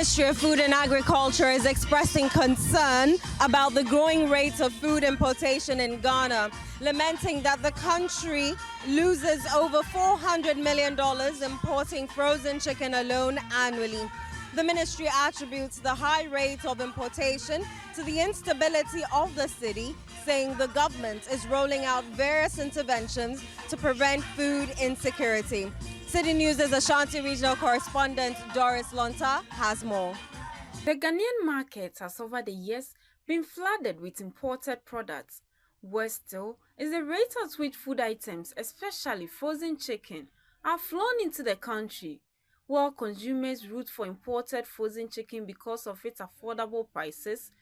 Ministry of Food and Agriculture is expressing concern about the growing rates of food importation in Ghana, lamenting that the country loses over $400 million importing frozen chicken alone annually. The ministry attributes the high rate of importation to the instability of the city, saying the government is rolling out various interventions to prevent food insecurity. City News' Ashanti Regional Correspondent Doris Lonta has more. The Ghanaian market has over the years been flooded with imported products. Worse still is the rate at which food items, especially frozen chicken, are flown into the country. While consumers root for imported frozen chicken because of its affordable prices,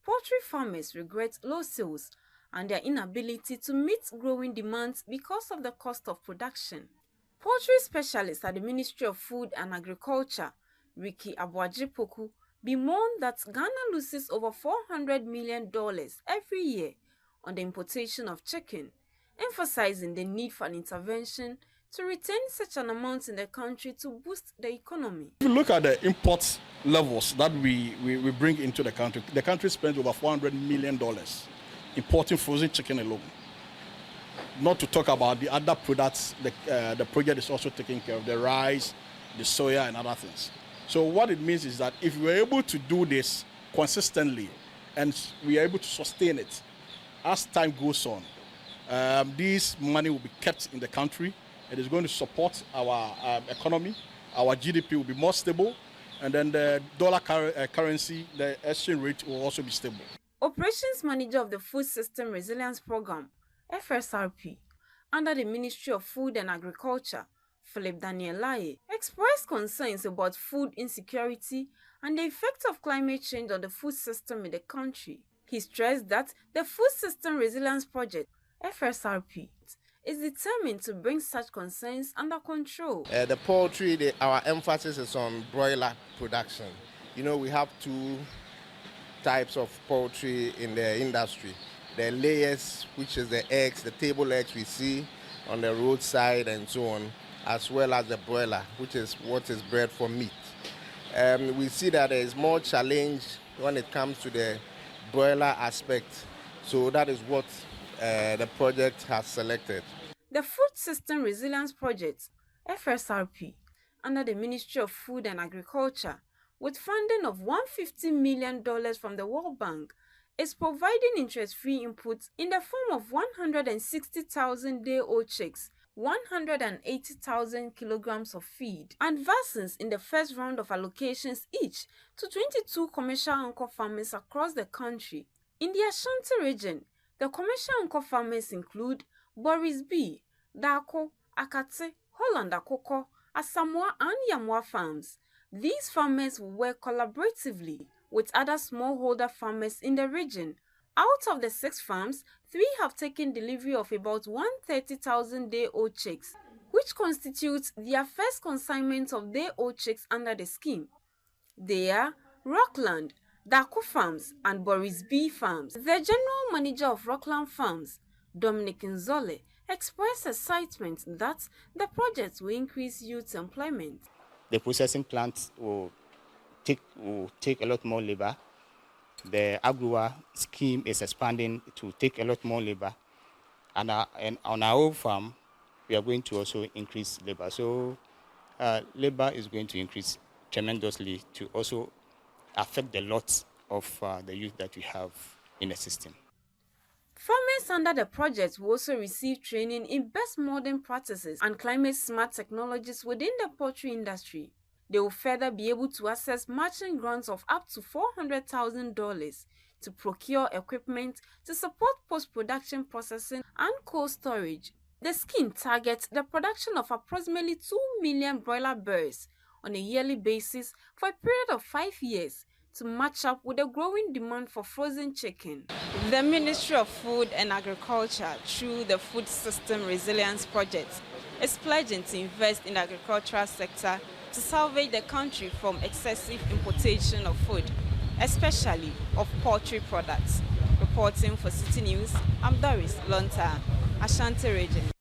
poultry farmers regret low sales and their inability to meet growing demands because of the cost of production. Poultry specialist at the Ministry of Food and Agriculture, Ricky Aboagye-Poku, bemoaned that Ghana loses over $400 million every year on the importation of chicken, emphasizing the need for an intervention to retain such an amount in the country to boost the economy. If you look at the import levels that we bring into the country spends over $400 million importing frozen chicken alone. Not to talk about the other products the project is also taking care of, the rice, the soya, and other things. So what it means is that if we're able to do this consistently and we are able to sustain it, as time goes on, this money will be kept in the country. It is going to support our economy. Our GDP will be more stable, and then the dollar currency, the exchange rate will also be stable. Operations Manager of the Food System Resilience Program, FSRP, under the Ministry of Food and Agriculture, Philip Daniel Laye, expressed concerns about food insecurity and the effect of climate change on the food system in the country. He stressed that the Food System Resilience Project, FSRP, is determined to bring such concerns under control. The poultry, our emphasis is on broiler production. You know, we have two types of poultry in the industry. The layers, which is the eggs, the table eggs we see on the roadside and so on, as well as the broiler, which is what is bred for meat. We see that there is more challenge when it comes to the broiler aspect. So that is what the project has selected. The Food System Resilience Project, FSRP, under the Ministry of Food and Agriculture, with funding of $150 million from the World Bank, is providing interest-free inputs in the form of 160,000 day-old chicks, 180,000 kilograms of feed, and vaccines in the first round of allocations each to 22 commercial anchor farmers across the country. In the Ashanti region, the commercial anchor farmers include Boris B, Dako, Akate, Holland Akoko, Asamoah and Yamwa farms. These farmers will work collaboratively with other smallholder farmers in the region. Out of the 6 farms, 3 have taken delivery of about 130,000 day-old chicks, which constitutes their first consignment of day-old chicks under the scheme. They are Rockland, Dako Farms, and Boris B Farms. The General Manager of Rockland Farms, Dominic Nzole, expressed excitement that the project will increase youth employment. The processing plant will take a lot more labor. The Agua scheme is expanding to take a lot more labor. And on our own farm, we are going to also increase labor. So labor is going to increase tremendously to also affect the lots of the youth that we have in the system. Farmers under the project will also receive training in best modern practices and climate-smart technologies within the poultry industry. They will further be able to access matching grants of up to $400,000 to procure equipment to support post-production processing and cold storage. The scheme targets the production of approximately 2 million broiler birds on a yearly basis for a period of 5 years to match up with the growing demand for frozen chicken. The Ministry of Food and Agriculture, through the Food System Resilience Project, is pledging to invest in the agricultural sector to salvage the country from excessive importation of food, especially of poultry products. Reporting for City News, I'm Doris Lonta, Ashanti Region.